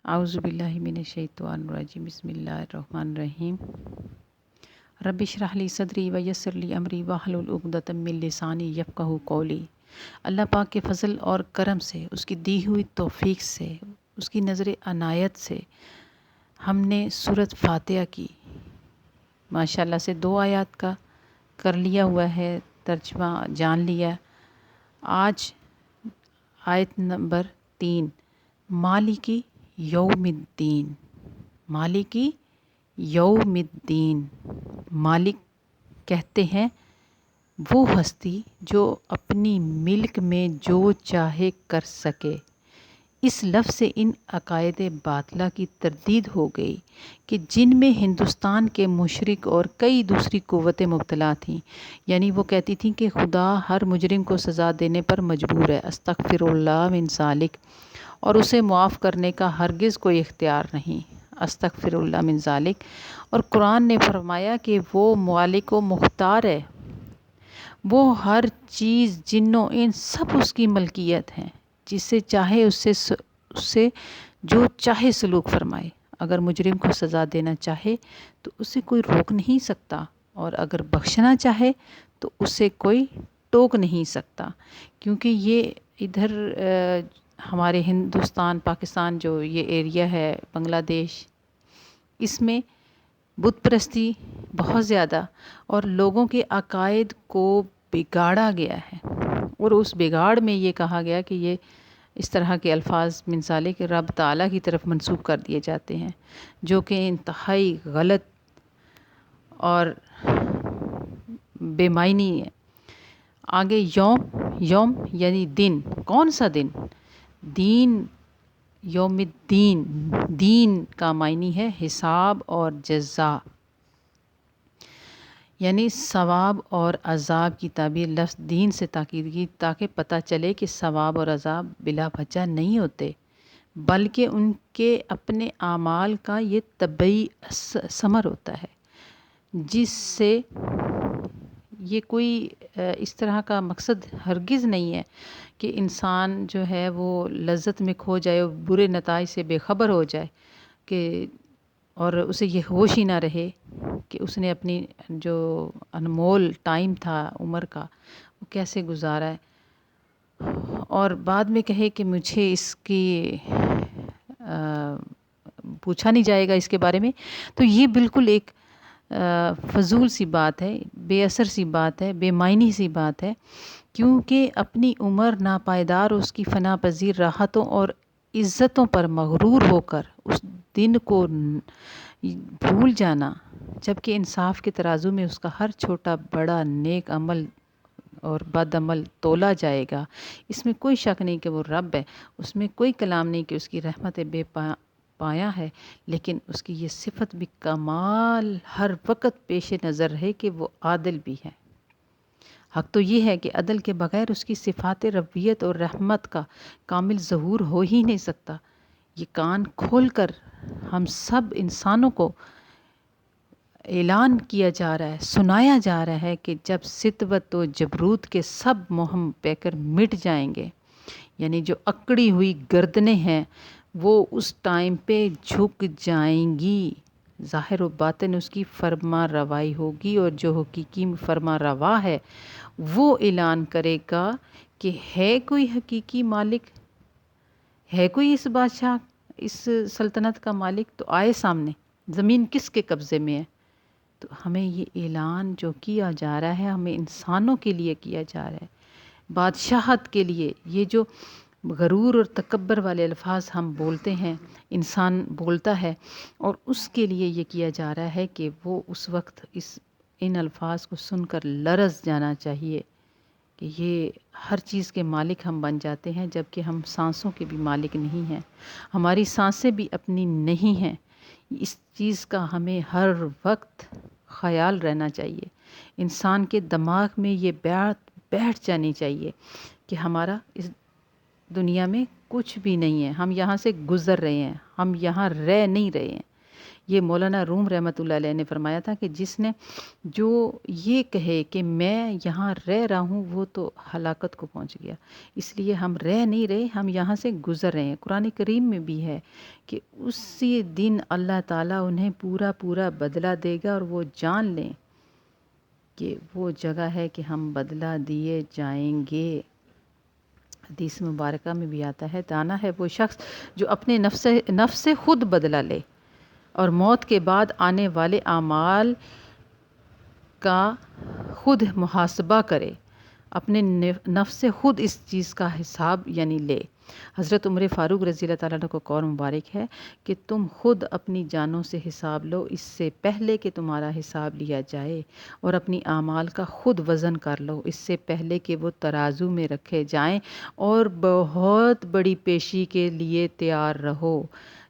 اعوذ باللہ من الشیطان الرجیم بسم اللہ الرحمن الرحیم رب اشرح لی صدری ویسر لی امری واحلل عقدۃ من لسانی یفقہوا قولی۔ اللہ پاک کے فضل اور کرم سے، اس کی دی ہوئی توفیق سے، اس کی نظر عنایت سے ہم نے سورۃ فاتحہ کی ماشاءاللہ سے 2 آیات کا کر لیا ہوا ہے، ترجمہ جان لیا۔ آج آیت نمبر 3، مالکی یوم الدین۔ مالکی یوم الدین، مالک کہتے ہیں وہ ہستی جو اپنی ملک میں جو چاہے کر سکے۔ اس لفظ سے ان عقائد باطلہ کی تردید ہو گئی کہ جن میں ہندوستان کے مشرک اور کئی دوسری قوتیں مبتلا تھیں، یعنی وہ کہتی تھیں کہ خدا ہر مجرم کو سزا دینے پر مجبور ہے، استغفر اللہ من ذالک، اور اسے معاف کرنے کا ہرگز کوئی اختیار نہیں، استغفر اللہ من ذالک۔ اور قرآن نے فرمایا کہ وہ مالک و مختار ہے، وہ ہر چیز جن و انس سب اس کی ملکیت ہیں، جسے چاہے اس سے جو چاہے سلوک فرمائے۔ اگر مجرم کو سزا دینا چاہے تو اسے کوئی روک نہیں سکتا، اور اگر بخشنا چاہے تو اسے کوئی ٹوک نہیں سکتا، کیونکہ یہ ادھر ہمارے ہندوستان، پاکستان جو یہ ایریا ہے، بنگلہ دیش، اس میں بت پرستی بہت زیادہ اور لوگوں کے عقائد کو بگاڑا گیا ہے، اور اس بگاڑ میں یہ کہا گیا کہ یہ اس طرح کے الفاظ من ذالک رب تعالیٰ کی طرف منسوب کر دیے جاتے ہیں، جو کہ انتہائی غلط اور بے معنی ہے۔ آگے یوم یعنی دن، کون سا دن؟ دین، یوم الدین، دین کا معنی ہے حساب اور جزا، یعنی ثواب اور عذاب کی تعبیر لفظ دین سے تاکید کی تاکہ پتہ چلے کہ ثواب اور عذاب بلا وجہ نہیں ہوتے، بلکہ ان کے اپنے اعمال کا یہ طبعی ثمر ہوتا ہے، جس سے یہ کوئی اس طرح کا مقصد ہرگز نہیں ہے کہ انسان جو ہے وہ لذت میں کھو جائے اور برے نتائج سے بے خبر ہو جائے، کہ اور اسے یہ ہوش ہی نہ رہے کہ اس نے اپنی جو انمول ٹائم تھا عمر کا وہ کیسے گزارا ہے، اور بعد میں کہے کہ مجھے اس کی پوچھا نہیں جائے گا اس کے بارے میں، تو یہ بالکل ایک فضول سی بات ہے، بے اثر سی بات ہے، بے معنی سی بات ہے، کیونکہ اپنی عمر ناپائیدار اس کی فنا پذیر راحتوں اور عزتوں پر مغرور ہو کر اس دن کو بھول جانا، جبکہ انصاف کے ترازو میں اس کا ہر چھوٹا بڑا نیک عمل اور بد عمل تولا جائے گا۔ اس میں کوئی شک نہیں کہ وہ رب ہے، اس میں کوئی کلام نہیں کہ اس کی رحمت بے پایا ہے، لیکن اس کی یہ صفت بھی کمال ہر وقت پیش نظر رہے کہ وہ عادل بھی ہے۔ حق تو یہ ہے کہ عدل کے بغیر اس کی صفات ربوبیت اور رحمت کا کامل ظہور ہو ہی نہیں سکتا۔ یہ کان کھول کر ہم سب انسانوں کو اعلان کیا جا رہا ہے، سنایا جا رہا ہے کہ جب سطوت و جبروت کے سب مہم پیکر مٹ جائیں گے، یعنی جو اکڑی ہوئی گردنیں ہیں وہ اس ٹائم پہ جھک جائیں گی، ظاہر و باطن اس کی فرما روائی ہوگی، اور جو حقیقی فرما روا ہے وہ اعلان کرے گا کہ ہے کوئی حقیقی مالک، ہے کوئی اس بادشاہ، اس سلطنت کا مالک، تو آئے سامنے، زمین کس کے قبضے میں ہے۔ تو ہمیں یہ اعلان جو کیا جا رہا ہے، ہمیں انسانوں کے لیے کیا جا رہا ہے، بادشاہت کے لیے۔ یہ جو غرور اور تکبر والے الفاظ ہم بولتے ہیں، انسان بولتا ہے، اور اس کے لیے یہ کیا جا رہا ہے کہ وہ اس وقت ان الفاظ کو سن کر لرز جانا چاہیے کہ یہ ہر چیز کے مالک ہم بن جاتے ہیں، جبکہ ہم سانسوں کے بھی مالک نہیں ہیں، ہماری سانسیں بھی اپنی نہیں ہیں۔ اس چیز کا ہمیں ہر وقت خیال رہنا چاہیے، انسان کے دماغ میں یہ بات بیٹھ جانی چاہیے کہ ہمارا اس دنیا میں کچھ بھی نہیں ہے، ہم یہاں سے گزر رہے ہیں، ہم یہاں رہ نہیں رہے ہیں۔ یہ مولانا روم رحمۃ اللہ علیہ نے فرمایا تھا کہ جس نے جو یہ کہے کہ میں یہاں رہ رہا ہوں وہ تو ہلاکت کو پہنچ گیا۔ اس لیے ہم رہ نہیں رہے، ہم یہاں سے گزر رہے ہیں۔ قرآن کریم میں بھی ہے کہ اسی دن اللہ تعالیٰ انہیں پورا پورا بدلہ دے گا، اور وہ جان لیں کہ وہ جگہ ہے کہ ہم بدلہ دیے جائیں گے۔ حدیث مبارکہ میں بھی آتا ہے، دانا ہے وہ شخص جو اپنے نفس سے خود بدلہ لے اور موت کے بعد آنے والے اعمال کا خود محاسبہ کرے، اپنے نفس سے خود اس چیز کا حساب یعنی لے۔ حضرت عمر فاروق رضی اللہ تعالیٰ عنہ کو قول مبارک ہے کہ تم خود اپنی جانوں سے حساب لو اس سے پہلے کہ تمہارا حساب لیا جائے، اور اپنی اعمال کا خود وزن کر لو اس سے پہلے کہ وہ ترازو میں رکھے جائیں، اور بہت بڑی پیشی کے لیے تیار رہو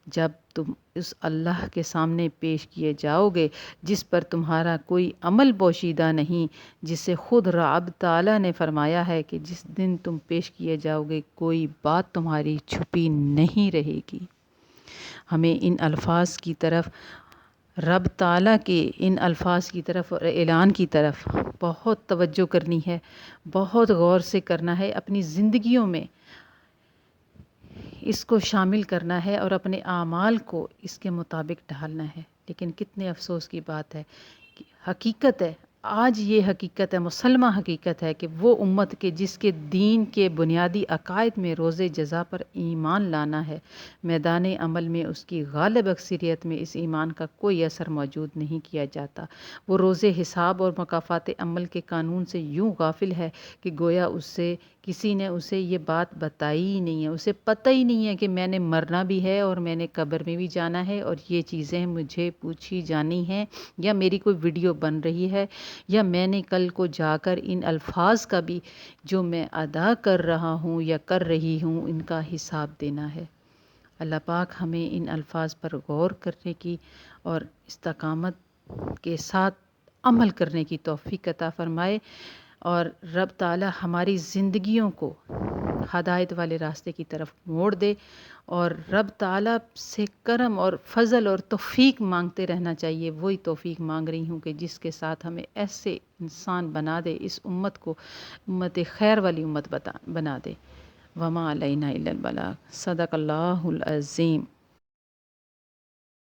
جب تم اس اللہ کے سامنے پیش کیے جاؤ گے جس پر تمہارا کوئی عمل پوشیدہ نہیں، جسے خود رب تعالیٰ نے فرمایا ہے کہ جس دن تم پیش کیے جاؤ گے کوئی بات تمہاری چھپی نہیں رہے گی۔ ہمیں ان الفاظ کی طرف، رب تعالیٰ کے ان الفاظ کی طرف اور اعلان کی طرف بہت توجہ کرنی ہے، بہت غور سے کرنا ہے، اپنی زندگیوں میں اس کو شامل کرنا ہے اور اپنے اعمال کو اس کے مطابق ڈھالنا ہے۔ لیکن کتنے افسوس کی بات ہے کہ حقیقت ہے، آج یہ حقیقت ہے، مسلمہ حقیقت ہے کہ وہ امت کے جس کے دین کے بنیادی عقائد میں روز جزا پر ایمان لانا ہے، میدان عمل میں اس کی غالب اکثریت میں اس ایمان کا کوئی اثر موجود نہیں کیا جاتا۔ وہ روز حساب اور مکافات عمل کے قانون سے یوں غافل ہے کہ گویا اس سے کسی نے اسے یہ بات بتائی ہی نہیں ہے، اسے پتہ ہی نہیں ہے کہ میں نے مرنا بھی ہے اور میں نے قبر میں بھی جانا ہے، اور یہ چیزیں مجھے پوچھی جانی ہیں، یا میری کوئی ویڈیو بن رہی ہے، یا میں نے کل کو جا کر ان الفاظ کا بھی جو میں ادا کر رہا ہوں یا کر رہی ہوں ان کا حساب دینا ہے۔ اللہ پاک ہمیں ان الفاظ پر غور کرنے کی اور استقامت کے ساتھ عمل کرنے کی توفیق عطا فرمائے، اور رب تعالی ہماری زندگیوں کو ہدایت والے راستے کی طرف موڑ دے، اور رب تعالی سے کرم اور فضل اور توفیق مانگتے رہنا چاہیے۔ وہی توفیق مانگ رہی ہوں کہ جس کے ساتھ ہمیں ایسے انسان بنا دے، اس امت کو امت خیر والی امت بنا دے۔ وما علینا الا البلاغ۔ صدق اللہ العظیم۔